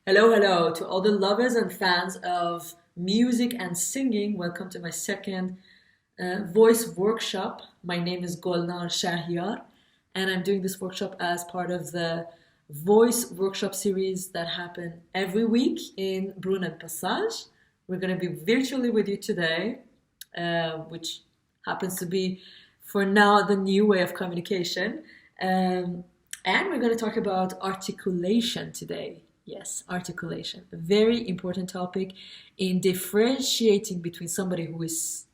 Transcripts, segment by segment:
Hello, hello to all the lovers and fans of music and singing. Welcome to my second voice workshop. My name is Golnar Shahyar, and I'm doing this workshop as part of the voice workshop series that happen every week in Brunel Passage. We're going to be virtually with you today, which happens to be, for now, the new way of communication. And we're going to talk about articulation today. Yes, articulation. A very important topic in differentiating between somebody who is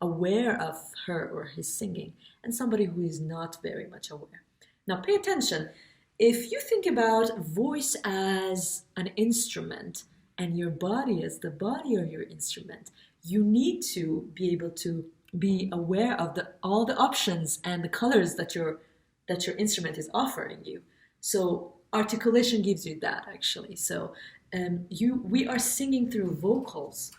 aware of her or his singing and somebody who is not very much aware. Now, pay attention. If you think about voice as an instrument and your body as the body of your instrument, you need to be able to be aware of all the options and the colors that your instrument is offering you. So articulation gives you that, actually. So we are singing through vocals,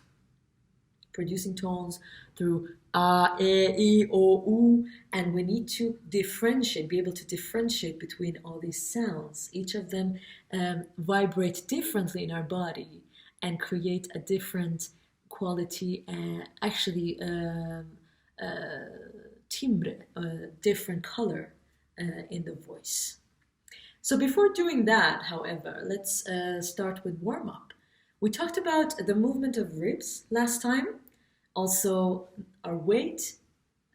producing tones through a, e, I, o, u, and we need to differentiate, be able to differentiate between all these sounds. Each of them vibrate differently in our body and create a different quality, timbre, different color in the voice. So before doing that, however, let's start with warm-up. We talked about the movement of ribs last time, also our weight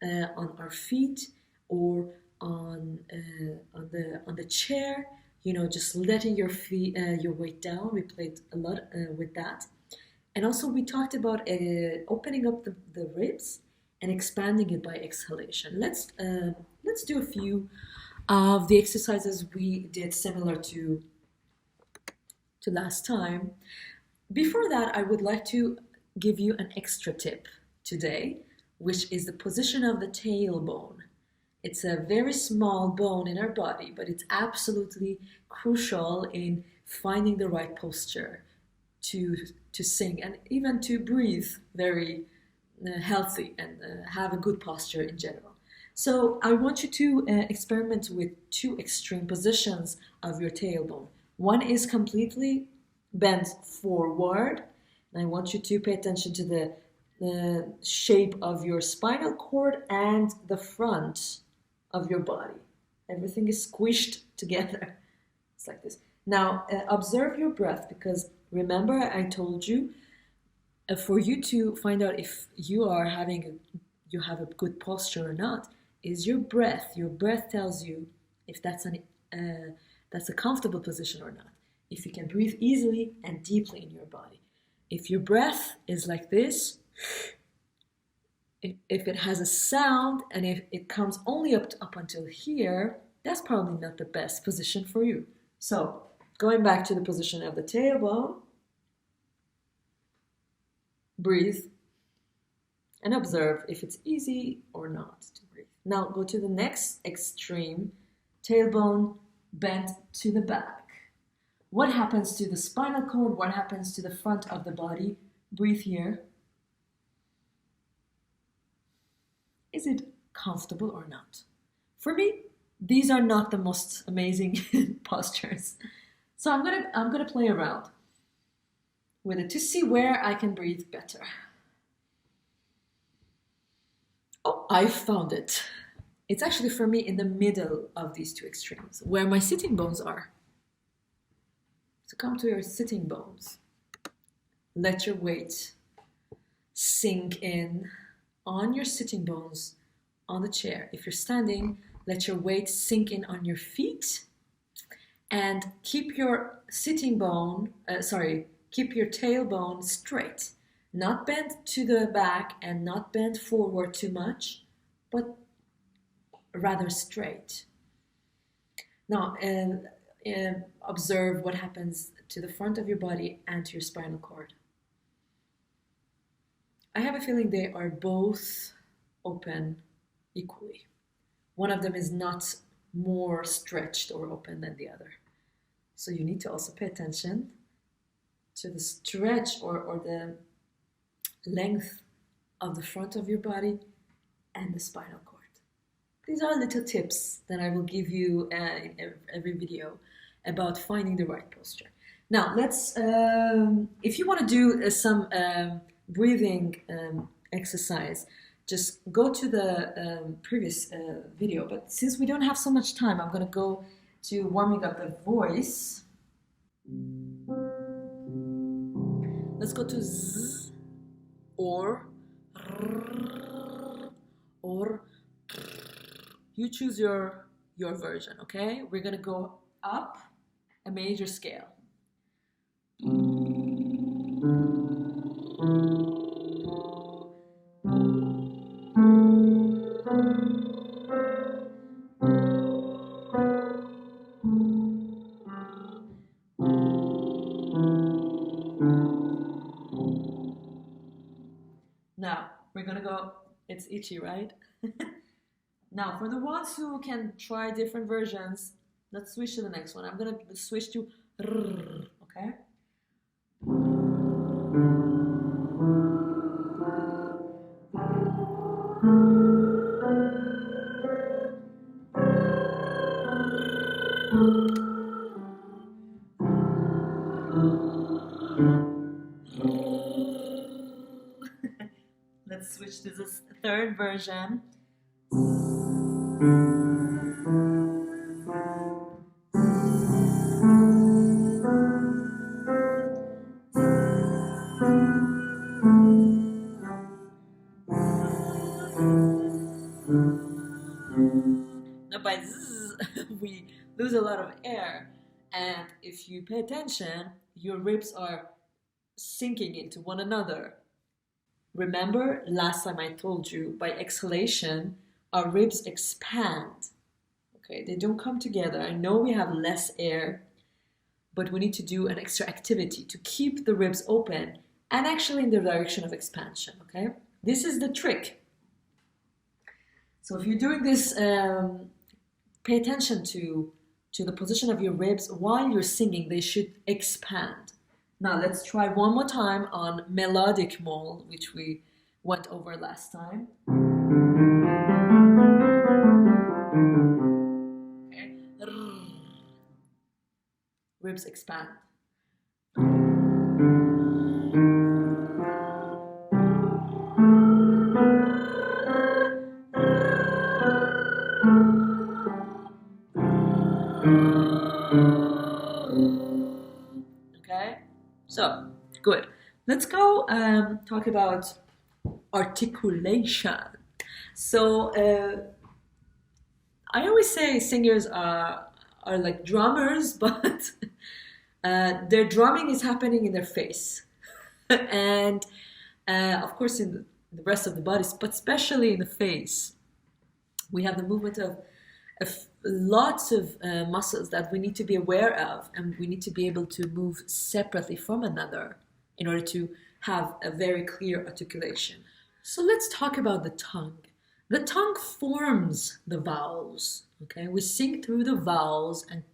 on our feet or on the chair. You know, just letting your feet, your weight down. We played a lot with that, and also we talked about opening up the ribs and expanding it by exhalation. Let's do a few of the exercises we did similar to last time. Before that, I would like to give you an extra tip today, which is the position of the tailbone. It's a very small bone in our body, but it's absolutely crucial in finding the right posture to sing and even to breathe very healthy and have a good posture in general. So I want you to experiment with two extreme positions of your tailbone. One is completely bent forward, and I want you to pay attention to the shape of your spinal cord and the front of your body. Everything is squished together. It's like this. Now, observe your breath, because remember I told you for you to find out if you have a good posture or not, is your breath. Your breath tells you if that's a comfortable position or not. If you can breathe easily and deeply in your body. If your breath is like this, if it has a sound and if it comes only up until here, that's probably not the best position for you. So, going back to the position of the tailbone, breathe and observe if it's easy or not to breathe. Now go to the next extreme, tailbone bent to the back. What happens to the spinal cord? What happens to the front of the body? Breathe here. Is it comfortable or not? For me, these are not the most amazing postures. So I'm gonna play around with it to see where I can breathe better. Oh, I found it. It's actually for me in the middle of these two extremes, where my sitting bones are. So come to your sitting bones. Let your weight sink in on your sitting bones on the chair. If you're standing, let your weight sink in on your feet and keep your keep your tailbone straight. Not bent to the back and not bent forward too much, but rather straight. Now, observe what happens to the front of your body and to your spinal cord. I have a feeling they are both open equally. One of them is not more stretched or open than the other. So you need to also pay attention to the stretch or the length of the front of your body and the spinal cord. These are little tips that I will give you in every video about finding the right posture. Now let's, if you want to do some breathing exercise, just go to the previous video. But since we don't have so much time, I'm going to go to warming up the voice. Let's go to z or r, or you choose your version, okay? We're going to go up a major scale. Now, we're gonna go, it's itchy, right? Now, for the ones who can try different versions, let's switch to the next one. I'm gonna switch to r, okay? Let's switch to this third version. Now by zzz, we lose a lot of air, and if you pay attention, your ribs are sinking into one another. Remember last time I told you by exhalation, our ribs expand. Okay, they don't come together. I know we have less air, but we need to do an extra activity to keep the ribs open and actually in the direction of expansion, okay? This is the trick. So if you're doing this, pay attention to the position of your ribs while you're singing. They should expand. Now let's try one more time on melodic mole, which we went over last time. Okay. Ribs expand. Okay, so good. Let's go talk about articulation. So I always say singers are like drummers, but their drumming is happening in their face, and of course in the rest of the body, but especially in the face. We have the movement of lots of muscles that we need to be aware of, and we need to be able to move separately from another in order to have a very clear articulation. So let's talk about the tongue. The tongue forms the vowels, okay? We sing through the vowels and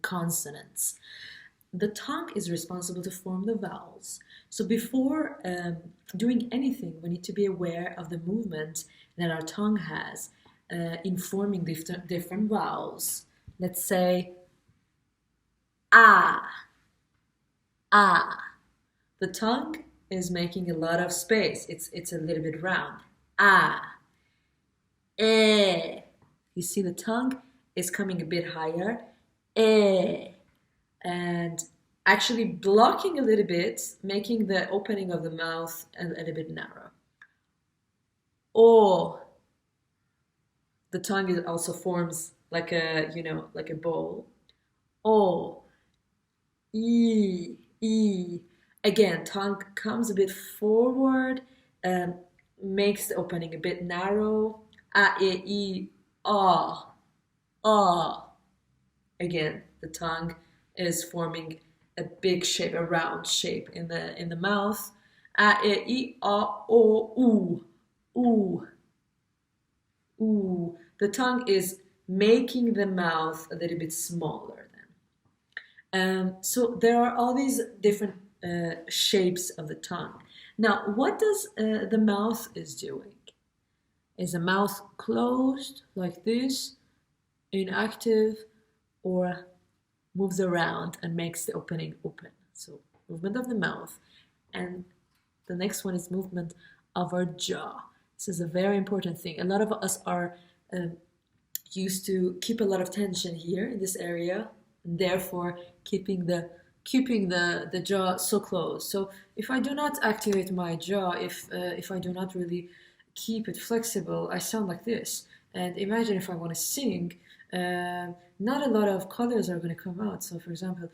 consonants. The tongue is responsible to form the vowels. So before doing anything, we need to be aware of the movement that our tongue has in forming different vowels. Let's say ah, ah. The tongue is making a lot of space. It's a little bit round. Ah, eh. You see the tongue is coming a bit higher. Eh. And actually blocking a little bit, making the opening of the mouth a little bit narrow. Oh. The tongue also forms like a, like a bowl. Oh, e, e. Again, tongue comes a bit forward, makes the opening a bit narrow. A, e, ah, ah. Again, the tongue is forming a big shape, a round shape in the mouth. A, e, ah, o, oo, oo. Ooh, the tongue is making the mouth a little bit smaller then. So there are all these different shapes of the tongue. Now, what does the mouth is doing? Is the mouth closed like this, inactive, or moves around and makes the opening open. So movement of the mouth. And the next one is movement of our jaw. This is a very important thing. A lot of us are used to keep a lot of tension here in this area, and therefore keeping the jaw so close. So if I do not activate my jaw, if I do not really keep it flexible, I sound like this. And imagine if I want to sing, not a lot of colors are going to come out. So for example,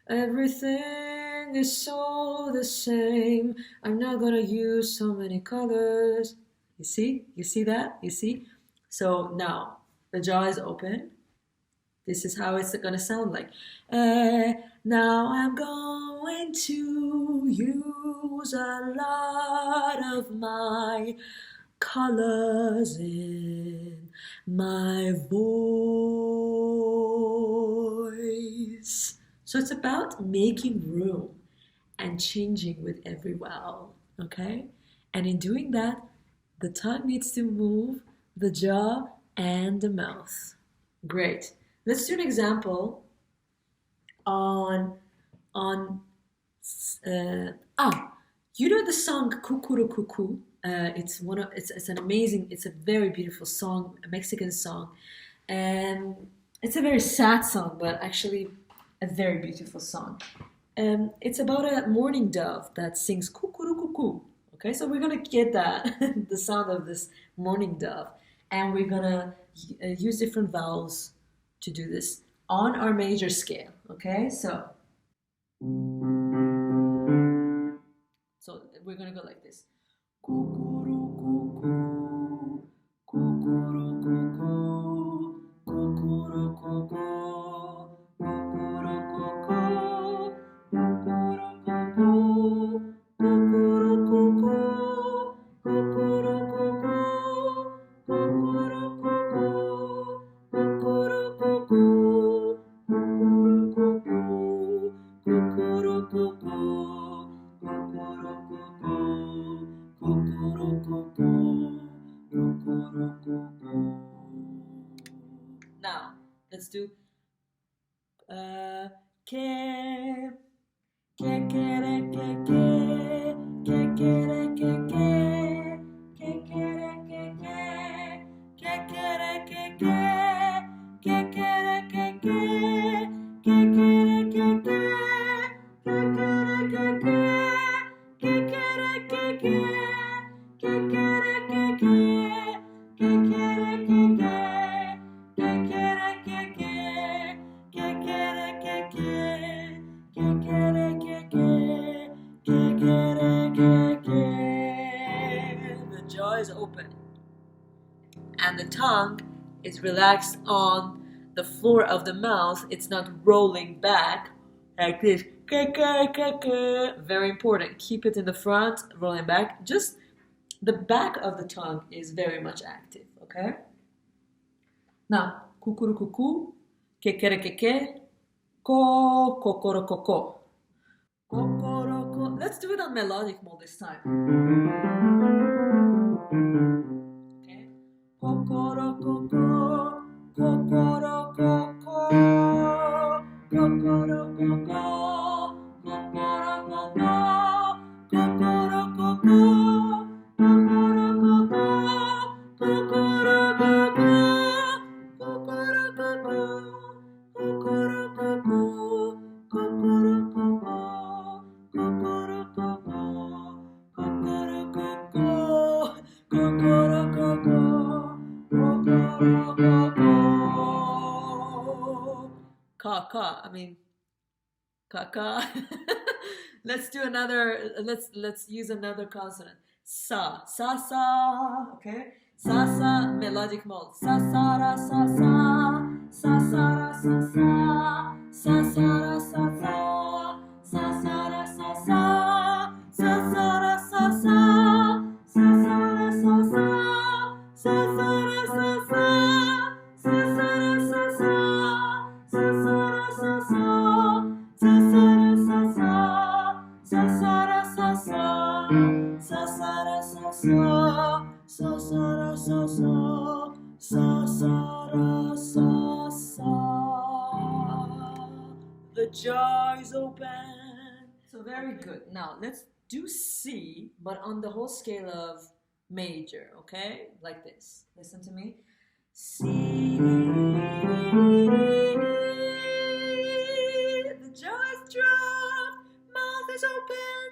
everything is so the same. I'm not going to use so many colors. You see? You see that? You see? So now the jaw is open. This is how it's going to sound like. Now I'm going to use a lot of my colors in my voice. So it's about making room and changing with every vowel, okay? And in doing that, the tongue needs to move, the jaw and the mouth. Great. Let's do an example on you know the song Kukuru Kuku? It's a very beautiful song, a Mexican song, and it's a very sad song, but actually a very beautiful song. It's about a mourning dove that sings Kukuru Kuku. Okay, so we're gonna get that the sound of this mourning dove, and we're gonna use different vowels to do this on our major scale. Okay, so we're gonna go like this. Kukuru kuku, kukuru kuku, kukuru kuku, kukuru kuku, kukuru kuku, kukuru kuku, kukuru kuku, kukuru kuku, kukuru kuku, kukuru kuku, kukuru kuku. Now, let's do ke ke ke re ke ke ke ke re ke ke ke ke re ke ke ke re ke ke ke ke re ke ke ke ke re ke ke ke ke re ke ke ke ke re ke ke ke ke re ke ke ke ke re ke ke the jaw is open and the tongue is relaxed on the floor of the mouth. It's not rolling back like this. Very important. Keep it in the front, rolling back. Just the back of the tongue is very much active, okay? Now, kukuru kuku, kekere keke, ko, kokoro koko. Kokoro ko. Let's do it on melodic mode this time. Okay. Kokoro koko, kokoro koko, kokoro koko, kokoro koko, kokoro koko, kokoro koko, kokoro koko. Ka. Let's do another. Let's use another consonant. Sa. Okay. Sa melodic mode. Sa sa ra sa sa. Sa sa ra sa sa. Sa sa ra sa sa. Sa sa ra sa sa. Sa sa ra sa sa. Sa sa ra sa sa. Sa sa ra sa sa. Sa sa ra sa sa. Sa sa ra sa sa. Sa sa ra sa sa. Sa sa ra sa sa. Sa sa ra sa sa. Sa sa ra sa sa. Sa sa ra sa The jar is open. So very good. Now let's do C, but on the whole scale of major, okay? Like this. Listen to me. C. The jaw is dropped, mouth is open,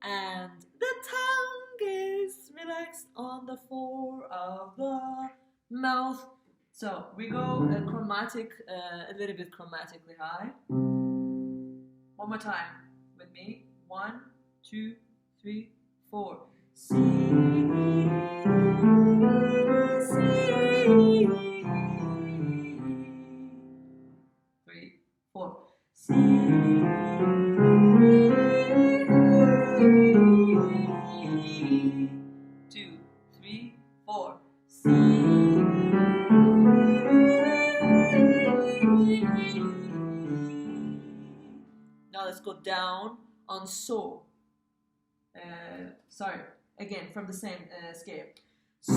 and the tongue is relaxed on the floor of the mouth. So we go a little bit chromatically high. One more time with me. 1, 2, 3, 4. C, C, 3, 4. C. Two, 3, 4. C. Now let's go down on so. Sorry, again from the same scale. So,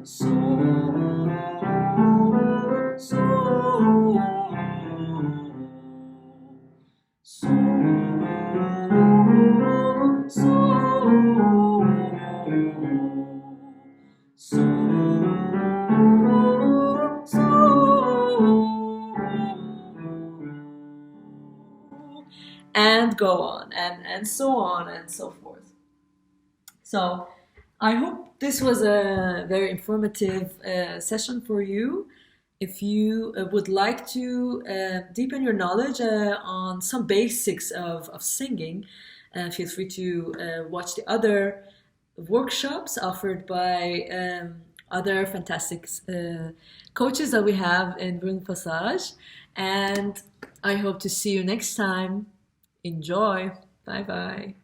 so, so, so, so, so, so, and go on, and so on and so forth. So I hope this was a very informative session for you. If you would like to deepen your knowledge on some basics of singing, feel free to watch the other workshops offered by other fantastic coaches that we have in Brun Passage. And I hope to see you next time. Enjoy. Bye bye.